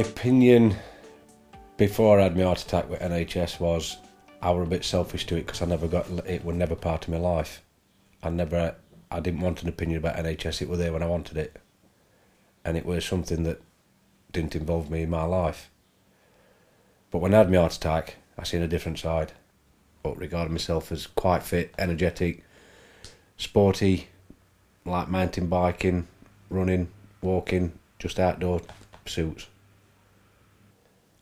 opinion before I had my heart attack with NHS was I were a bit selfish to it because it was never part of my life. I didn't want an opinion about NHS, it was there when I wanted it. And it was something that didn't involve me in my life. But when I had my heart attack, I seen a different side. But regarded myself as quite fit, energetic, sporty, like mountain biking, running, walking, just outdoor pursuits.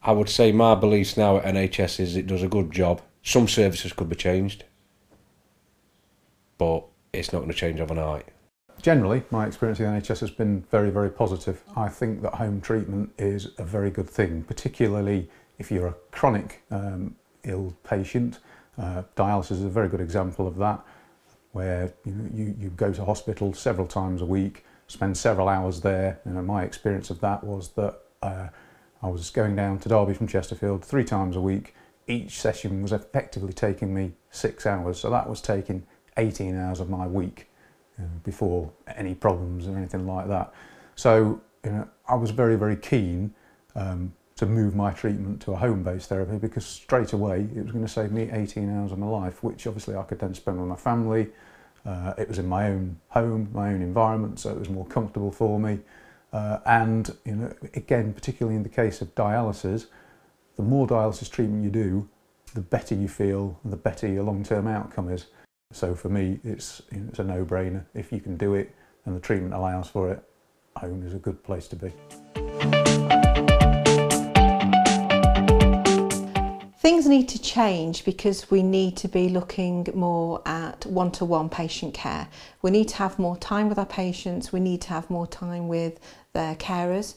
I would say my beliefs now at NHS is it does a good job. Some services could be changed, but it's not going to change overnight. Generally, my experience with the NHS has been very, very positive. I think that home treatment is a very good thing, particularly if you're a chronic ill patient. Dialysis is a very good example of that, where you go to hospital several times a week, spend several hours there. My experience of that was that I was going down to Derby from Chesterfield 3 times a week. Each session was effectively taking me 6 hours, so that was taking 18 hours of my week before any problems or anything like that. So I was very, very keen to move my treatment to a home-based therapy because straight away it was going to save me 18 hours of my life, which obviously I could then spend with my family. It was in my own home, my own environment, so it was more comfortable for me. And again, particularly in the case of dialysis, the more dialysis treatment you do, the better you feel and the better your long-term outcome is. So for me, it's a no-brainer. If you can do it and the treatment allows for it, home is a good place to be. Things need to change because we need to be looking more at one-to-one patient care. We need to have more time with our patients, we need to have more time with their carers,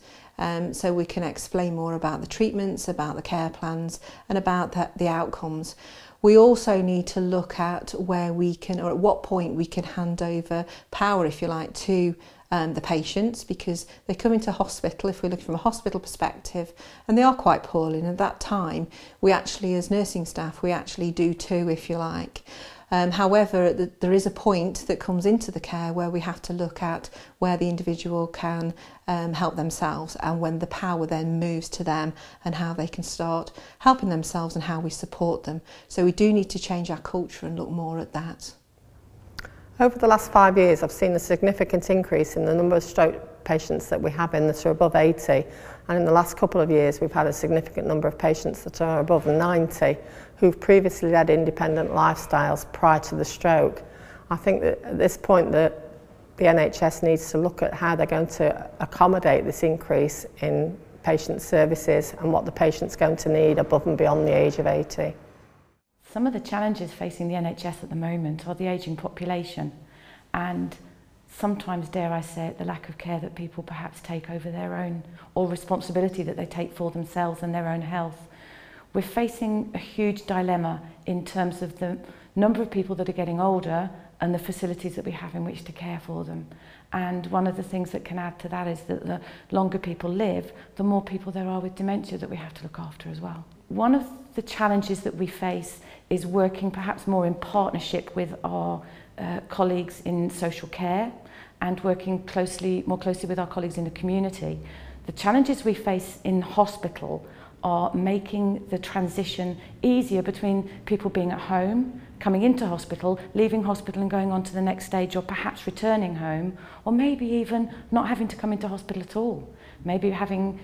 so we can explain more about the treatments, about the care plans and about the outcomes. We also need to look at where we can, or at what point we can hand over power, if you like, to the patients, because they come into hospital, if we're looking from a hospital perspective, and they are quite poorly, and at that time we actually, as nursing staff, we actually do too, if you like. However, there is a point that comes into the care where we have to look at where the individual can help themselves, and when the power then moves to them and how they can start helping themselves and how we support them. So we do need to change our culture and look more at that. Over the last 5 years, I've seen a significant increase in the number of stroke patients that we have in that are above 80. And in the last couple of years, we've had a significant number of patients that are above 90 who've previously led independent lifestyles prior to the stroke. I think that at this point that the NHS needs to look at how they're going to accommodate this increase in patient services and what the patient's going to need above and beyond the age of 80. Some of the challenges facing the NHS at the moment are the ageing population and sometimes, dare I say it, the lack of care that people perhaps take over their own, or responsibility that they take for themselves and their own health. We're facing a huge dilemma in terms of the number of people that are getting older and the facilities that we have in which to care for them. And one of the things that can add to that is that the longer people live, the more people there are with dementia that we have to look after as well. One of the challenges that we face is working perhaps more in partnership with our colleagues in social care and working more closely with our colleagues in the community. The challenges we face in hospital are making the transition easier between people being at home, coming into hospital, leaving hospital and going on to the next stage, or perhaps returning home, or maybe even not having to come into hospital at all. Maybe having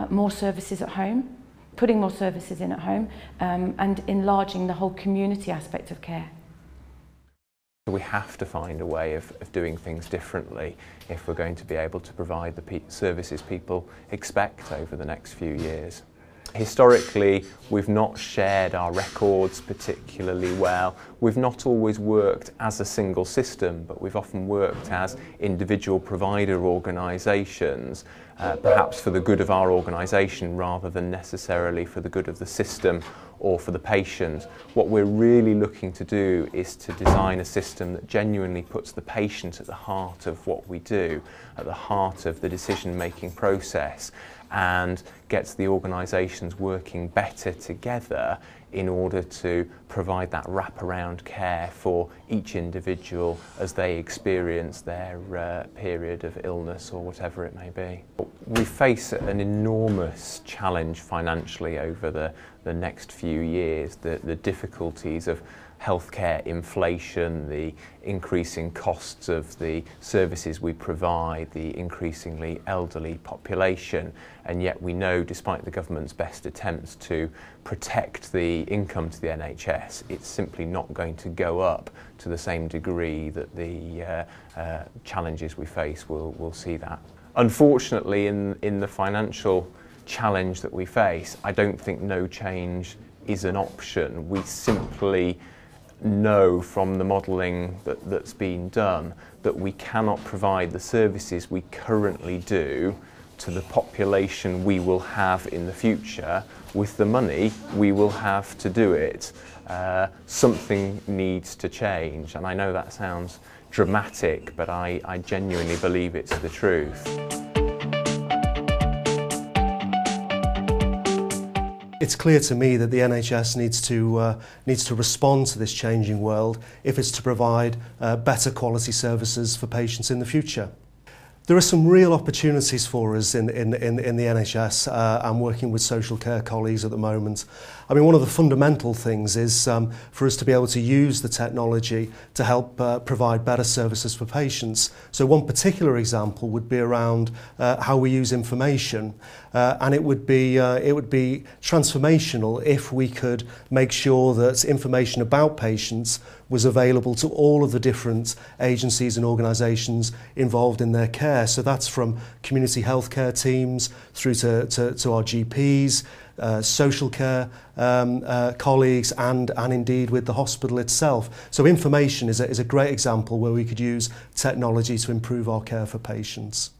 more services at home, putting more services in at home, and enlarging the whole community aspect of care. We have to find a way of doing things differently if we're going to be able to provide the services people expect over the next few years. Historically, we've not shared our records particularly well. We've not always worked as a single system, but we've often worked as individual provider organisations, perhaps for the good of our organisation rather than necessarily for the good of the system or for the patient. What we're really looking to do is to design a system that genuinely puts the patient at the heart of what we do, at the heart of the decision-making process, and gets the organisations working better together in order to provide that wraparound care for each individual as they experience their period of illness or whatever it may be. We face an enormous challenge financially over the next few years, the difficulties of healthcare inflation, the increasing costs of the services we provide, the increasingly elderly population, and yet we know, despite the government's best attempts to protect the income to the NHS, it's simply not going to go up to the same degree that the challenges we face will see that. Unfortunately, in the financial challenge that we face, I don't think no change is an option. We simply know from the modelling that's been done that we cannot provide the services we currently do to the population we will have in the future with the money we will have to do it. Something needs to change, and I know that sounds dramatic, but I genuinely believe it's the truth. It's clear to me that the NHS needs to respond to this changing world if it's to provide better quality services for patients in the future. There are some real opportunities for us in the NHS. I'm working with social care colleagues at the moment. I mean, one of the fundamental things is for us to be able to use the technology to help provide better services for patients. So one particular example would be around how we use information, and it would be transformational if we could make sure that information about patients was available to all of the different agencies and organisations involved in their care. So that's from community healthcare teams through to our GPs, social care colleagues, and indeed with the hospital itself. So information is a great example where we could use technology to improve our care for patients.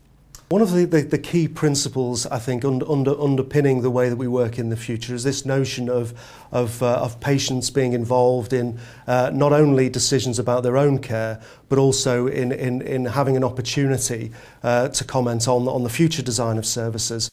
One of the key principles, I think, underpinning the way that we work in the future is this notion of patients being involved in not only decisions about their own care, but also in having an opportunity to comment on the future design of services.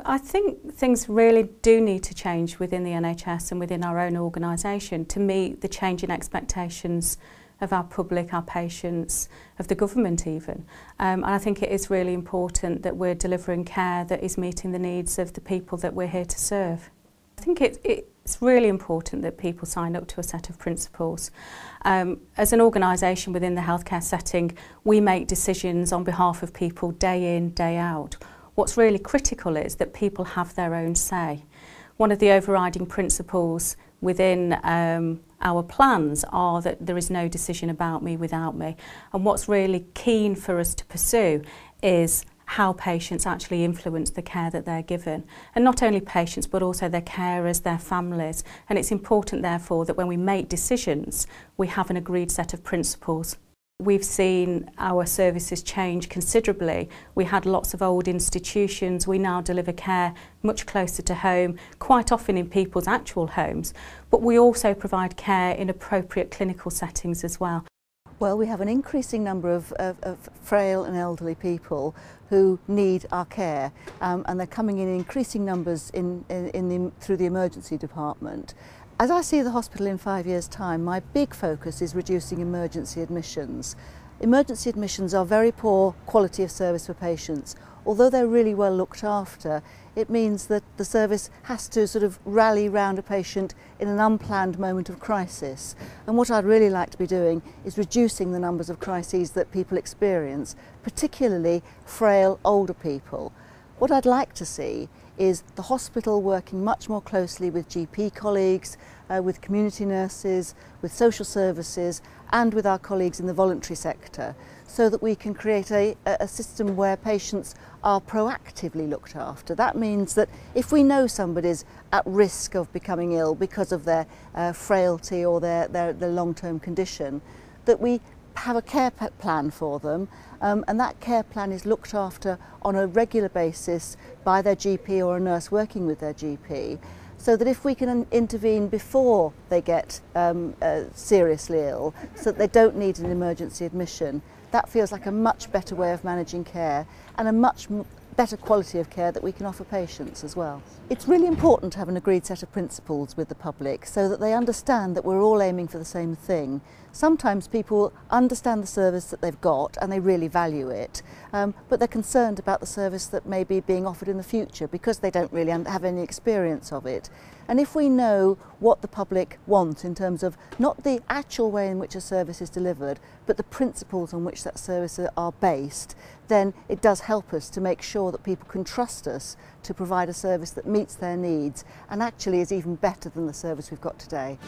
I think things really do need to change within the NHS and within our own organisation to meet the changing expectations of our public, our patients, of the government even. And I think it is really important that we're delivering care that is meeting the needs of the people that we're here to serve. I think it's really important that people sign up to a set of principles. As an organisation within the healthcare setting, we make decisions on behalf of people day in, day out. What's really critical is that people have their own say. One of the overriding principles within our plans are that there is no decision about me without me. And what's really keen for us to pursue is how patients actually influence the care that they're given. And not only patients, but also their carers, their families. And it's important, therefore, that when we make decisions, we have an agreed set of principles. We've seen our services change considerably. We had lots of old institutions. We now deliver care much closer to home, quite often in people's actual homes. But we also provide care in appropriate clinical settings as well. Well, we have an increasing number of frail and elderly people who need our care, and they're coming in increasing numbers through the emergency department. As I see the hospital in 5 years' time, my big focus is reducing emergency admissions. Emergency admissions are very poor quality of service for patients. Although they're really well looked after, it means that the service has to sort of rally round a patient in an unplanned moment of crisis. And what I'd really like to be doing is reducing the numbers of crises that people experience, particularly frail older people. What I'd like to see is the hospital working much more closely with GP colleagues, with community nurses, with social services, and with our colleagues in the voluntary sector, so that we can create a system where patients are proactively looked after. That means that if we know somebody's at risk of becoming ill because of their frailty or their long-term condition, that we have a care plan for them, and that care plan is looked after on a regular basis by their GP or a nurse working with their GP, so that if we can intervene before they get seriously ill, so that they don't need an emergency admission, that feels like a much better way of managing care and a much better quality of care that we can offer patients as well. It's really important to have an agreed set of principles with the public so that they understand that we're all aiming for the same thing. Sometimes people understand the service that they've got and they really value it, but they're concerned about the service that may be being offered in the future because they don't really have any experience of it. And if we know what the public want in terms of not the actual way in which a service is delivered, but the principles on which that service are based, then it does help us to make sure that people can trust us to provide a service that meets their needs and actually is even better than the service we've got today.